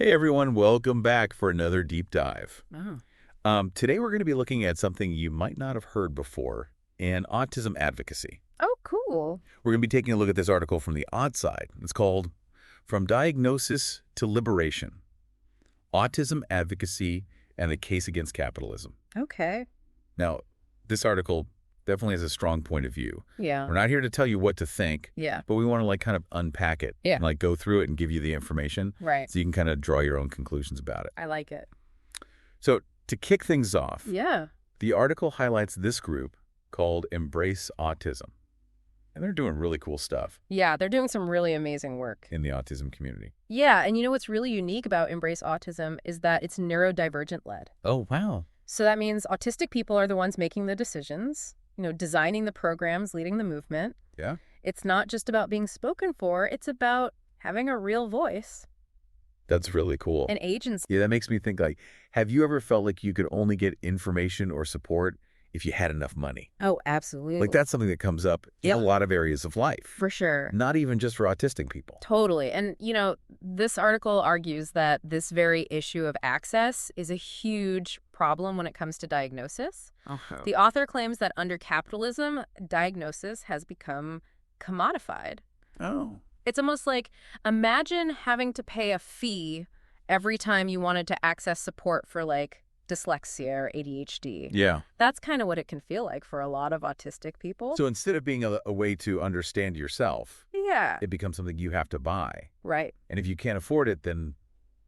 Hey everyone, welcome back for another deep dive. Oh. Today we're going to be looking at something you might not have heard before, in autism advocacy. Oh, cool. We're going to be taking a look at this article from the odd side. It's called From Diagnosis to Liberation, Autism Advocacy and the Case Against Capitalism. Okay. Now, this article definitely has a strong point of view. Yeah. We're not here to tell you what to think, Yeah. but we want to kind of unpack it. Yeah. And go through it and give you the information Right. so you can kind of draw your own conclusions about it. I like it. So to kick things off, Yeah. the article highlights this group called Embrace Autism. And they're doing really cool stuff Yeah, they're doing some really amazing work. in the autism community. Yeah, and you know what's really unique about Embrace Autism is that it's neurodivergent led. Oh, wow. So that means autistic people are the ones making the decisions, designing the programs, leading the movement. Yeah? It's not just about being spoken for, it's about having a real voice That's really cool. and agency. Yeah, that makes me think, have you ever felt like you could only get information or support if you had enough money? Oh, absolutely. That's something that comes up in Yep. a lot of areas of life. For sure. Not even just for autistic people. Totally. And, this article argues that this very issue of access is a huge problem when it comes to diagnosis. The author claims that under capitalism, diagnosis has become commodified. Oh. It's almost like, imagine having to pay a fee every time you wanted to access support for, dyslexia or ADHD. Yeah. That's kind of what it can feel like for a lot of autistic people. So instead of being a way to understand yourself, Yeah. it becomes something you have to buy. Right. And if you can't afford it, then,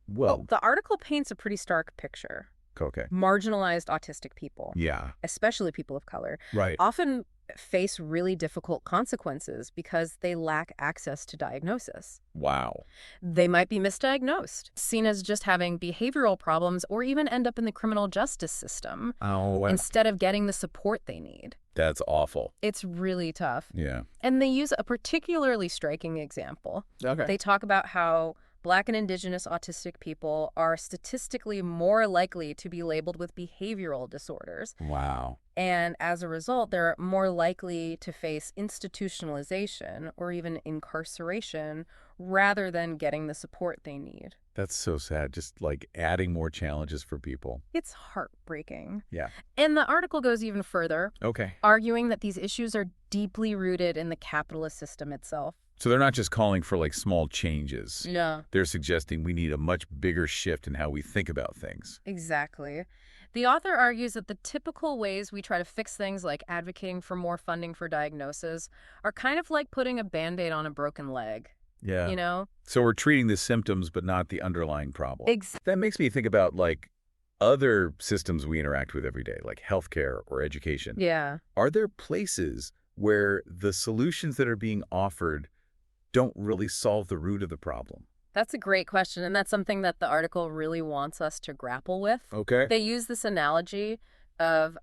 Well, the article paints a pretty stark picture. okay. Marginalized autistic people, Yeah. especially people of color, Right. often face really difficult consequences because they lack access to diagnosis. Wow. They might be misdiagnosed, seen as just having behavioral problems, or even end up in the criminal justice system Oh, wow. instead of getting the support they need. That's awful. It's really tough. Yeah. And they use a particularly striking example. Okay. They talk about how Black and Indigenous autistic people are statistically more likely to be labeled with behavioral disorders. Wow. And as a result, they're more likely to face institutionalization or even incarceration rather than getting the support they need. That's so sad. Just adding more challenges for people. It's heartbreaking. Yeah. And the article goes even further, Okay. arguing that these issues are deeply rooted in the capitalist system itself. So they're not just calling for small changes. No. They're suggesting we need a much bigger shift in how we think about things. Exactly. The author argues that the typical ways we try to fix things, like advocating for more funding for diagnosis, are kind of like putting a Band-Aid on a broken leg. Yeah. So we're treating the symptoms but not the underlying problem. That makes me think about other systems we interact with every day, like healthcare or education. Yeah. Are there places where the solutions that are being offered don't really solve the root of the problem? That's a great question, and that's something that the article really wants us to grapple with. Okay. They use this analogy of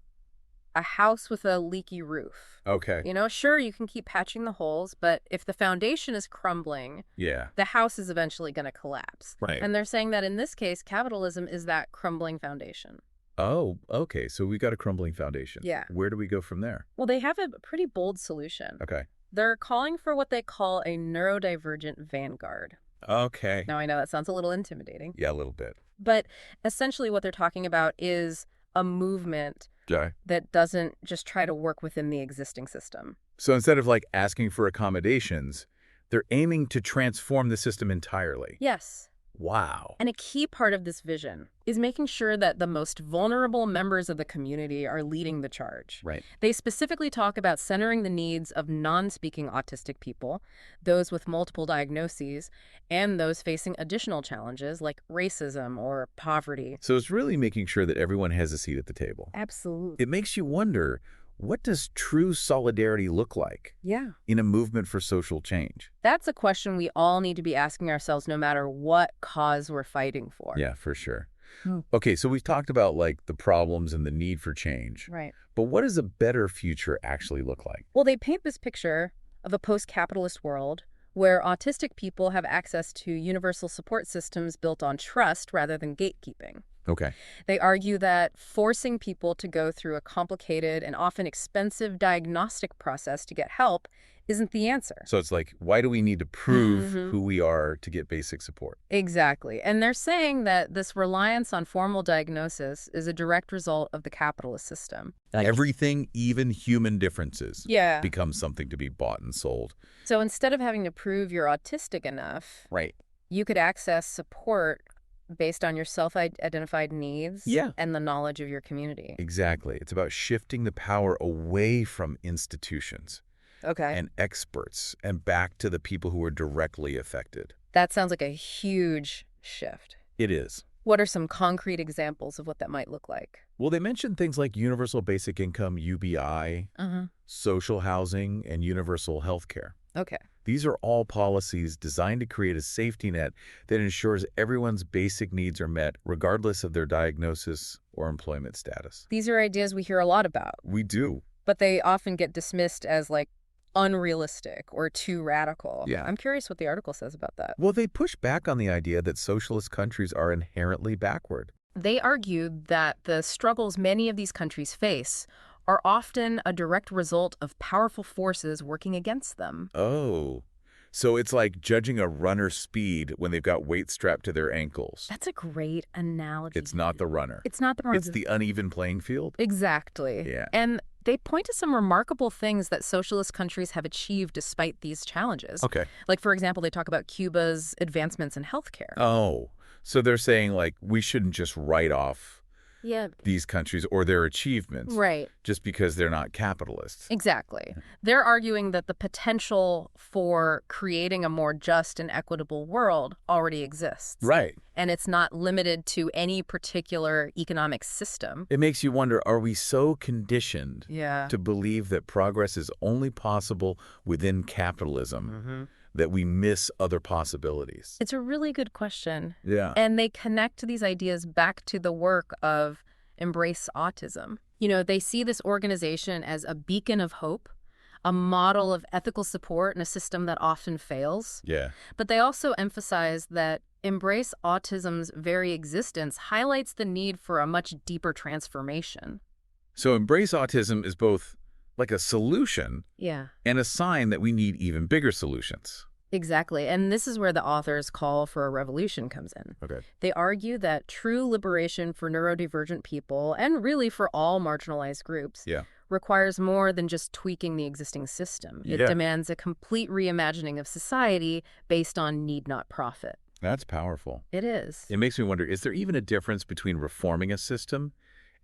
a house with a leaky roof. Okay. Sure, you can keep patching the holes, but if the foundation is crumbling, Yeah. the house is eventually going to collapse. Right. And they're saying that in this case, capitalism is that crumbling foundation. Oh, okay. So we got a crumbling foundation. Yeah. Where do we go from there? Well, they have a pretty bold solution. Okay. They're calling for what they call a neurodivergent vanguard. Okay. Now, I know that sounds a little intimidating, Yeah, a little bit. but essentially what they're talking about is a movement Okay. that doesn't just try to work within the existing system. So instead of asking for accommodations, they're aiming to transform the system entirely. Yes. Wow. And a key part of this vision is making sure that the most vulnerable members of the community are leading the charge. Right. They specifically talk about centering the needs of non-speaking autistic people, those with multiple diagnoses, and those facing additional challenges like racism or poverty. So it's really making sure that everyone has a seat at the table. Absolutely. It makes you wonder, what does true solidarity look like Yeah. in a movement for social change? That's a question we all need to be asking ourselves no matter what cause we're fighting for. Yeah, for sure. Hmm. Okay, so we've talked about the problems and the need for change. Right. But what does a better future actually look like? Well, they paint this picture of a post-capitalist world where autistic people have access to universal support systems built on trust rather than gatekeeping. Okay. They argue that forcing people to go through a complicated and often expensive diagnostic process to get help isn't the answer. So it's like, why do we need to prove who we are to get basic support? Exactly. And they're saying that this reliance on formal diagnosis is a direct result of the capitalist system. Everything, even human differences, Yeah. becomes something to be bought and sold. So instead of having to prove you're autistic enough, Right. you could access support based on your self-identified needs and the knowledge of your community. Exactly. It's about shifting the power away from institutions Okay. and experts and back to the people who are directly affected. That sounds like a huge shift. It is. What are some concrete examples of what that might look like? Well, they mentioned things like universal basic income, UBI, social housing, and universal health care. Okay. These are all policies designed to create a safety net that ensures everyone's basic needs are met, regardless of their diagnosis or employment status. These are ideas we hear a lot about, We do. but they often get dismissed as like unrealistic or too radical. Yeah. I'm curious what the article says about that. Well, they push back on the idea that socialist countries are inherently backward. They argue that the struggles many of these countries face are often a direct result of powerful forces working against them. Oh. So it's like judging a runner's speed when they've got weights strapped to their ankles. That's a great analogy. It's not the runner. It's not the runner. It's the uneven playing field. Exactly. Yeah. And they point to some remarkable things that socialist countries have achieved despite these challenges. Okay. Like, for example, they talk about Cuba's advancements in healthcare. Oh. So they're saying, like, we shouldn't just write off these countries or their achievements Right. just because they're not capitalists. Exactly. They're arguing that the potential for creating a more just and equitable world already exists. Right. And it's not limited to any particular economic system. It makes you wonder, are we so conditioned Yeah. to believe that progress is only possible within capitalism that we miss other possibilities? It's a really good question. Yeah. And they connect these ideas back to the work of Embrace Autism. You know, they see this organization as a beacon of hope, a model of ethical support in a system that often fails. Yeah. But they also emphasize that Embrace Autism's very existence highlights the need for a much deeper transformation. So Embrace Autism is both like a solution Yeah. and a sign that we need even bigger solutions. Exactly. And this is where the author's call for a revolution comes in. Okay. They argue that true liberation for neurodivergent people, and really for all marginalized groups, requires more than just tweaking the existing system. It demands a complete reimagining of society based on need, not profit. That's powerful. It is. It makes me wonder, is there even a difference between reforming a system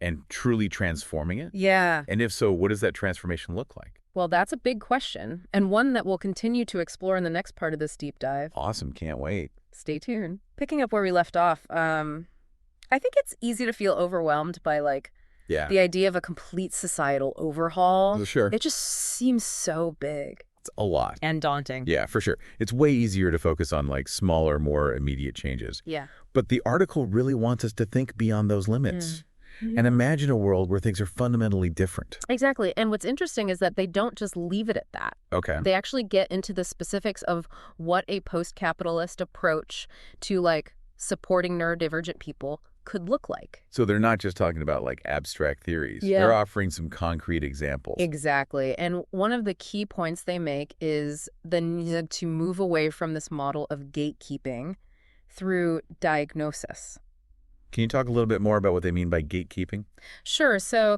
and truly transforming it? Yeah. And if so, what does that transformation look like? Well, that's a big question, and one that we'll continue to explore in the next part of this deep dive. Awesome. Can't wait. Stay tuned. Picking up where we left off, I think it's easy to feel overwhelmed by, like, the idea of a complete societal overhaul. Sure. It just seems so big. It's a lot. And daunting. Yeah, for sure. It's way easier to focus on like smaller, more immediate changes. Yeah. But the article really wants us to think beyond those limits and imagine a world where things are fundamentally different. Exactly. And what's interesting is that they don't just leave it at that. Okay. They actually get into the specifics of what a post-capitalist approach to, like, supporting neurodivergent people could look like. So they're not just talking about like abstract theories. Yeah. They're offering some concrete examples. Exactly. And one of the key points they make is the need to move away from this model of gatekeeping through diagnosis. Can you talk a little bit more about what they mean by gatekeeping? Sure. So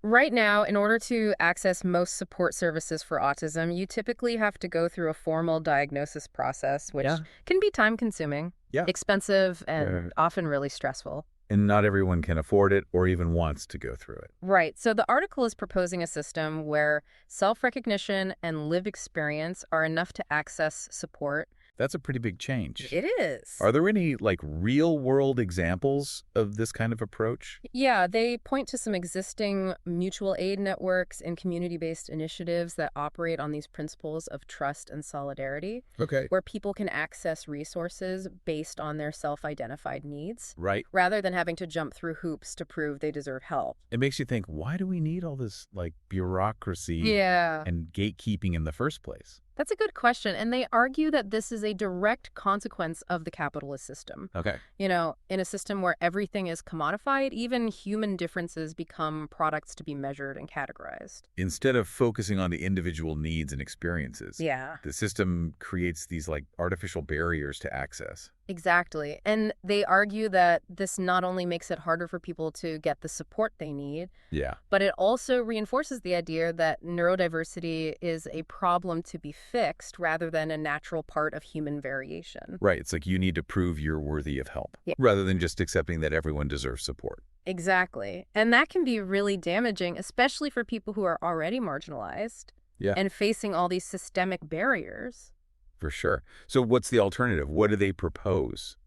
right now, in order to access most support services for autism, you typically have to go through a formal diagnosis process, which can be time-consuming, expensive, and often really stressful. And not everyone can afford it or even wants to go through it. Right. So the article is proposing a system where self-recognition and lived experience are enough to access support. That's a pretty big change. It is. Are there any like real world examples of this kind of approach? Yeah, they point to some existing mutual aid networks and community-based initiatives that operate on these principles of trust and solidarity. Okay. Where people can access resources based on their self-identified needs. Right. Rather than having to jump through hoops to prove they deserve help. It makes you think, why do we need all this like bureaucracy and gatekeeping in the first place? That's a good question, and they argue that this is a direct consequence of the capitalist system. Okay. In a system where everything is commodified, even human differences become products to be measured and categorized. Instead of focusing on the individual needs and experiences, Yeah. the system creates these like artificial barriers to access. Exactly. And they argue that this not only makes it harder for people to get the support they need, Yeah. but it also reinforces the idea that neurodiversity is a problem to be fixed rather than a natural part of human variation. Right. It's like you need to prove you're worthy of help Yeah. rather than just accepting that everyone deserves support. Exactly. And that can be really damaging, especially for people who are already marginalized Yeah. and facing all these systemic barriers. For sure. So what's the alternative? What do they propose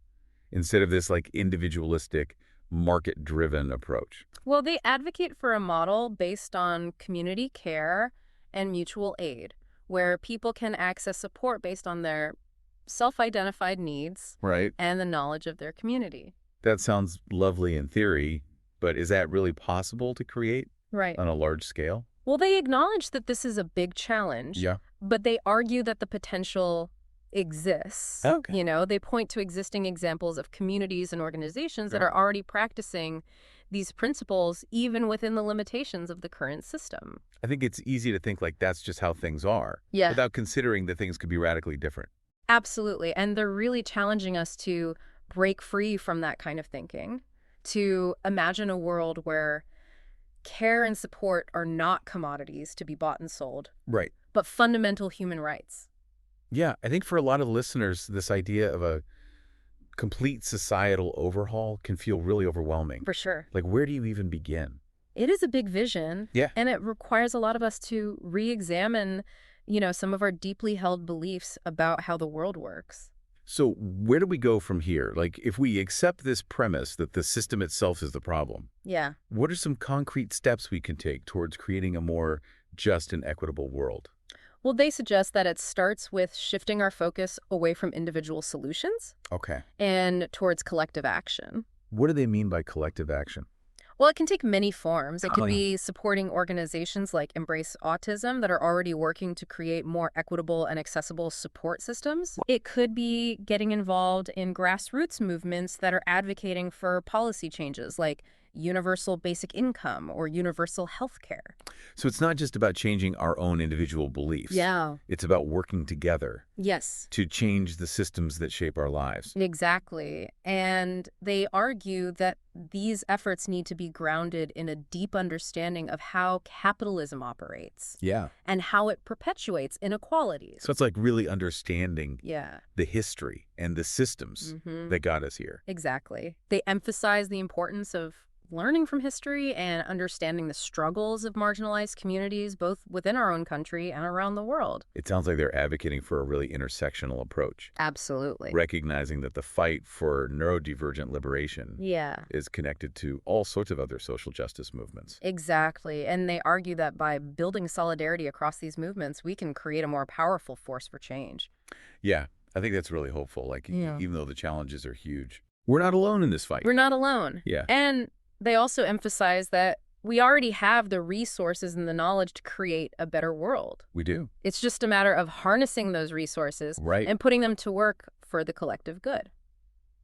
instead of this like individualistic, market-driven approach? Well, they advocate for a model based on community care and mutual aid, where people can access support based on their self-identified needs Right. and the knowledge of their community. That sounds lovely in theory, but is that really possible to create Right. on a large scale? Well, they acknowledge that this is a big challenge, Yeah. but they argue that the potential exists. Okay. They point to existing examples of communities and organizations that Yeah. are already practicing these principles even within the limitations of the current system. I think it's easy to think like that's just how things are Yeah. without considering that things could be radically different. Absolutely. And they're really challenging us to break free from that kind of thinking, to imagine a world where care and support are not commodities to be bought and sold, Right. but fundamental human rights. Yeah, I think for a lot of listeners, this idea of a complete societal overhaul can feel really overwhelming. For sure. Like, where do you even begin? It is a big vision. Yeah. And it requires a lot of us to re-examine, some of our deeply held beliefs about how the world works. So where do we go from here? Like, if we accept this premise that the system itself is the problem, Yeah. what are some concrete steps we can take towards creating a more just and equitable world? Well, they suggest that it starts with shifting our focus away from individual solutions Okay. and towards collective action. What do they mean by collective action? Well, it can take many forms. It could Oh, yeah. be supporting organizations like Embrace Autism that are already working to create more equitable and accessible support systems. It could be getting involved in grassroots movements that are advocating for policy changes like universal basic income or universal health care. So it's not just about changing our own individual beliefs. Yeah. It's about working together Yes. to change the systems that shape our lives. Exactly. And they argue that these efforts need to be grounded in a deep understanding of how capitalism operates Yeah. and how it perpetuates inequalities. So it's like really understanding Yeah. the history and the systems that got us here. Exactly. They emphasize the importance of learning from history and understanding the struggles of marginalized communities, both within our own country and around the world. It sounds like they're advocating for a really intersectional approach, Absolutely. recognizing that the fight for neurodivergent liberation Yeah. is connected to all sorts of other social justice movements. Exactly. And they argue that by building solidarity across these movements, we can create a more powerful force for change. Yeah, I think that's really hopeful. Like, Yeah. even though the challenges are huge, we're not alone in this fight. We're not alone. Yeah. And they also emphasize that we already have the resources and the knowledge to create a better world. We do. It's just a matter of harnessing those resources Right. and putting them to work for the collective good.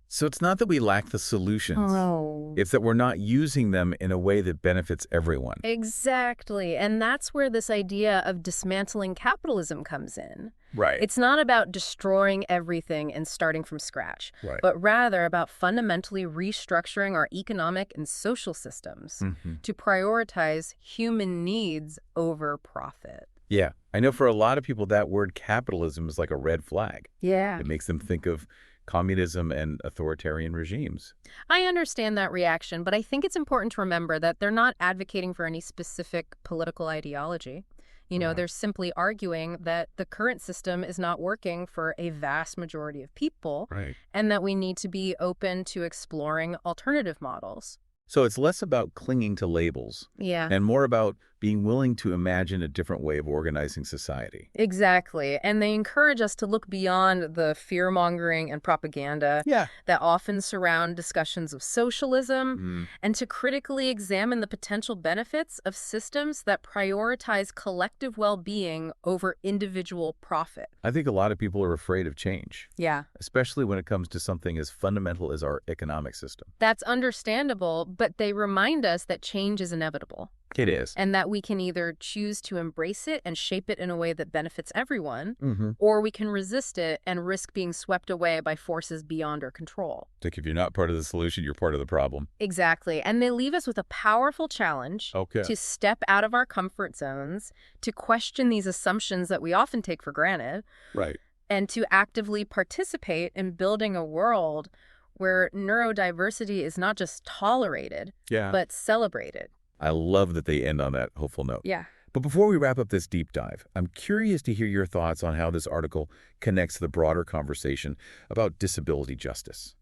So it's not that we lack the solutions. Oh. It's that we're not using them in a way that benefits everyone. Exactly. And that's where this idea of dismantling capitalism comes in. Right. It's not about destroying everything and starting from scratch, Right. but rather about fundamentally restructuring our economic and social systems to prioritize human needs over profit. Yeah. I know for a lot of people, that word capitalism is like a red flag. Yeah. It makes them think of communism and authoritarian regimes. I understand that reaction, but I think it's important to remember that they're not advocating for any specific political ideology. They're simply arguing that the current system is not working for a vast majority of people, Right. and that we need to be open to exploring alternative models. So it's less about clinging to labels Yeah. and more about being willing to imagine a different way of organizing society. Exactly. And they encourage us to look beyond the fear-mongering and propaganda Yeah. that often surround discussions of socialism Mm, and to critically examine the potential benefits of systems that prioritize collective well-being over individual profit. I think a lot of people are afraid of change, Yeah. especially when it comes to something as fundamental as our economic system. That's understandable, but they remind us that change is inevitable. It is. And that we can either choose to embrace it and shape it in a way that benefits everyone, Mm-hmm. or we can resist it and risk being swept away by forces beyond our control. Like if you're not part of the solution, you're part of the problem. Exactly. And they leave us with a powerful challenge Okay. to step out of our comfort zones, to question these assumptions that we often take for granted, Right. and to actively participate in building a world where neurodiversity is not just tolerated, Yeah. but celebrated. I love that they end on that hopeful note. Yeah. But before we wrap up this deep dive, I'm curious to hear your thoughts on how this article connects to the broader conversation about disability justice.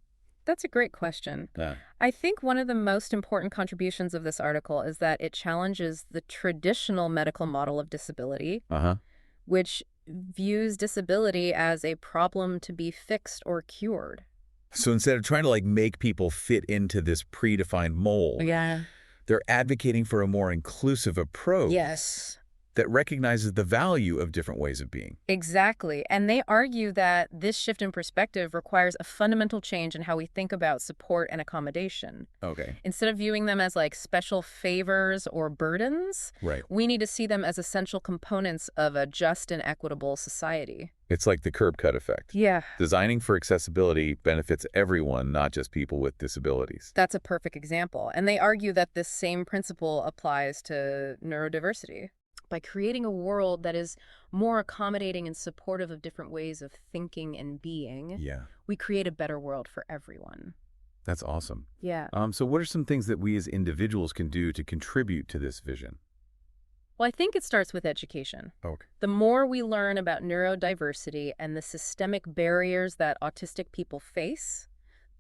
That's a great question. I think one of the most important contributions of this article is that it challenges the traditional medical model of disability, which views disability as a problem to be fixed or cured. So instead of trying to make people fit into this predefined mold, Yeah. they're advocating for a more inclusive approach. Yes. That recognizes the value of different ways of being. Exactly. And they argue that this shift in perspective requires a fundamental change in how we think about support and accommodation. Okay. Instead of viewing them as special favors or burdens, Right. we need to see them as essential components of a just and equitable society. It's like the curb cut effect. Yeah. Designing for accessibility benefits everyone, not just people with disabilities. That's a perfect example. And they argue that this same principle applies to neurodiversity. By creating a world that is more accommodating and supportive of different ways of thinking and being, we create a better world for everyone. That's awesome. Yeah. So what are some things that we as individuals can do to contribute to this vision? Well, I think it starts with education. Okay. The more we learn about neurodiversity and the systemic barriers that autistic people face,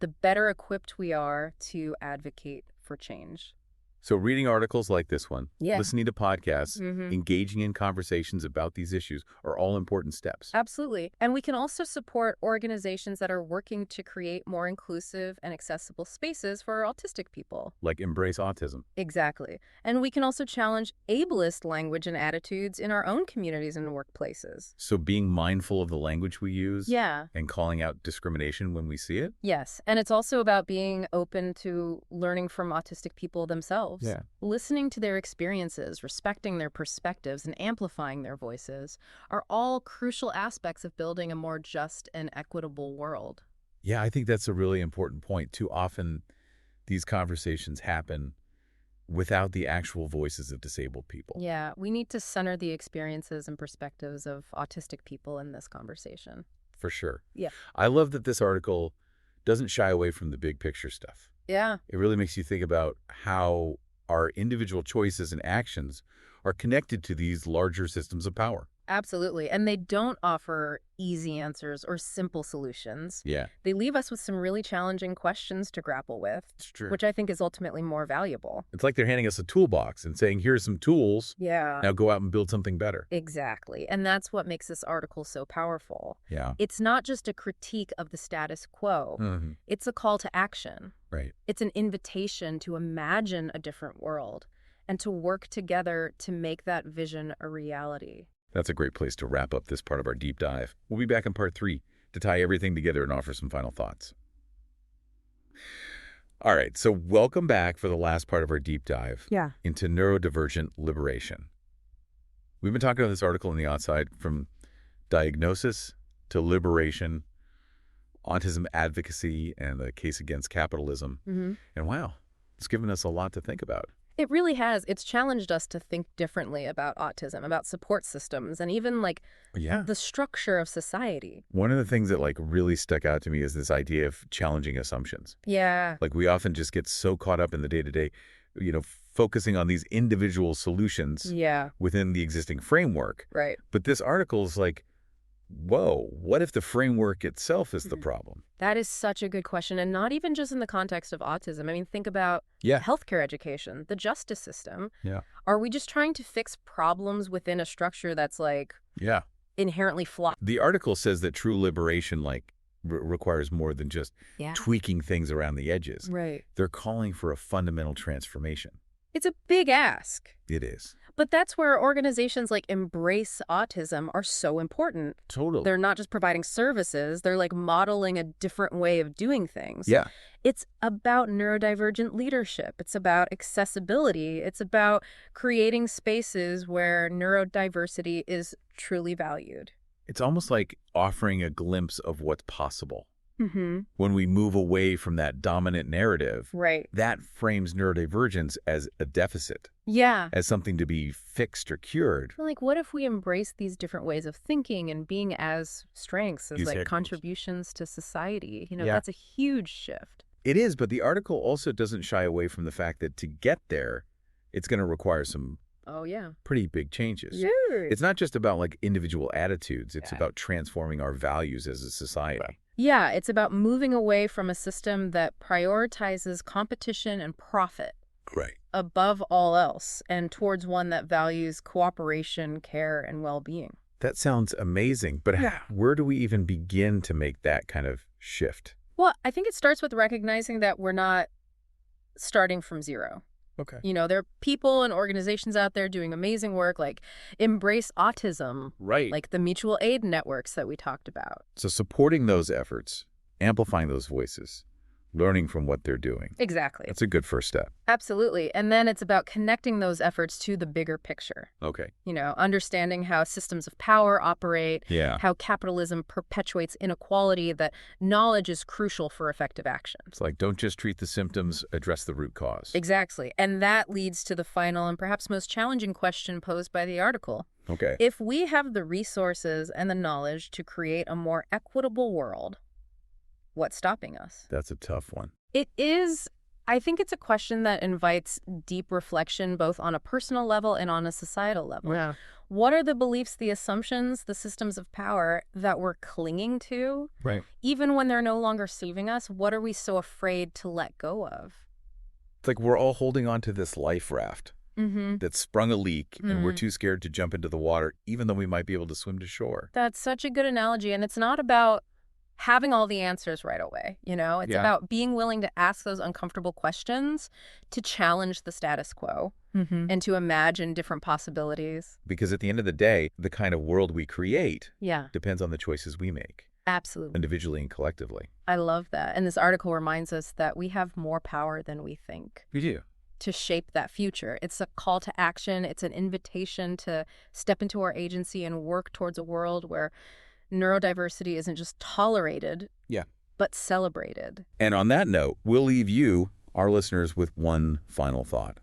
the better equipped we are to advocate for change. So reading articles like this one, Yeah. listening to podcasts, engaging in conversations about these issues are all important steps. Absolutely. And we can also support organizations that are working to create more inclusive and accessible spaces for autistic people. Like Embrace Autism. Exactly. And we can also challenge ableist language and attitudes in our own communities and workplaces. So being mindful of the language we use Yeah. and calling out discrimination when we see it? Yes. And it's also about being open to learning from autistic people themselves. Yeah. Listening to their experiences, respecting their perspectives, and amplifying their voices are all crucial aspects of building a more just and equitable world. Yeah, I think that's a really important point. Too often these conversations happen without the actual voices of disabled people. Yeah, we need to center the experiences and perspectives of autistic people in this conversation. For sure. Yeah. I love that this article doesn't shy away from the big picture stuff. Yeah. It really makes you think about how our individual choices and actions are connected to these larger systems of power. Absolutely. And they don't offer easy answers or simple solutions. Yeah. They leave us with some really challenging questions to grapple with, It's true. which I think is ultimately more valuable. It's like they're handing us a toolbox and saying, here's some tools. Yeah. Now go out and build something better. Exactly. And that's what makes this article so powerful. Yeah. It's not just a critique of the status quo. It's a call to action. Right. It's an invitation to imagine a different world and to work together to make that vision a reality. That's a great place to wrap up this part of our deep dive. We'll be back in part 3 to tie everything together and offer some final thoughts. All right, so welcome back for the last part of our deep dive into neurodivergent liberation. We've been talking about this article in the outside from diagnosis to liberation, autism advocacy, and the case against capitalism. And wow, it's given us a lot to think about. It really has. It's challenged us to think differently about autism, about support systems, and even the structure of society. One of the things that really stuck out to me is this idea of challenging assumptions. Yeah. We often just get so caught up in the day-to-day, focusing on these individual solutions within the existing framework. Right. But this article is whoa, what if the framework itself is the problem? That is such a good question, and not even just in the context of autism. I mean, think about healthcare education, the justice system. Yeah. Are we just trying to fix problems within a structure that's like inherently flawed? The article says that true liberation requires more than just tweaking things around the edges. Right. They're calling for a fundamental transformation. It's a big ask. It is. But that's where organizations like Embrace Autism are so important. Totally. They're not just providing services, they're like modeling a different way of doing things. Yeah. It's about neurodivergent leadership. It's about accessibility. It's about creating spaces where neurodiversity is truly valued. It's almost like offering a glimpse of what's possible. Mm-hmm. When we move away from that dominant narrative, right, that frames neurodivergence as a deficit. Yeah. As something to be fixed or cured. Like, what if we embrace these different ways of thinking and being as strengths, as like contributions to society? You know, that's a huge shift. It is, but the article also doesn't shy away from the fact that to get there, it's going to require some pretty big changes. Yeah. It's not just about like individual attitudes. It's about transforming our values as a society. Right. Yeah, it's about moving away from a system that prioritizes competition and profit above all else and towards one that values cooperation, care, and well-being. That sounds amazing, but where do we even begin to make that kind of shift? Well, I think it starts with recognizing that we're not starting from zero. Okay. You know, there are people and organizations out there doing amazing work like Embrace Autism, like the mutual aid networks that we talked about. So supporting those efforts, amplifying those voices, learning from what they're doing. Exactly. That's a good first step. Absolutely. And then it's about connecting those efforts to the bigger picture. Okay. You know, understanding how systems of power operate, Yeah. how capitalism perpetuates inequality, that knowledge is crucial for effective action. It's like, don't just treat the symptoms, address the root cause. Exactly. And that leads to the final and perhaps most challenging question posed by the article. Okay. If we have the resources and the knowledge to create a more equitable world, what's stopping us? That's a tough one. It is. I think it's a question that invites deep reflection both on a personal level and on a societal level. Yeah. What are the beliefs, the assumptions, the systems of power that we're clinging to? Right. Even when they're no longer saving us, what are we so afraid to let go of? It's like we're all holding on to this life raft that sprung a leak and we're too scared to jump into the water, even though we might be able to swim to shore. That's such a good analogy. And it's not about having all the answers right away, you know? It's about being willing to ask those uncomfortable questions, to challenge the status quo, and to imagine different possibilities. Because at the end of the day, the kind of world we create depends on the choices we make. Absolutely. Individually and collectively. I love that. And this article reminds us that we have more power than we think. We do. To shape that future. It's a call to action. It's an invitation to step into our agency and work towards a world where neurodiversity isn't just tolerated, but celebrated. And on that note, we'll leave you, our listeners, with one final thought.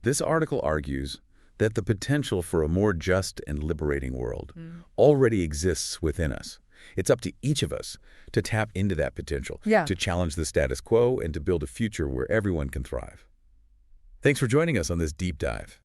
This article argues that the potential for a more just and liberating world already exists within us. It's up to each of us to tap into that potential, to challenge the status quo, and to build a future where everyone can thrive. Thanks for joining us on this deep dive.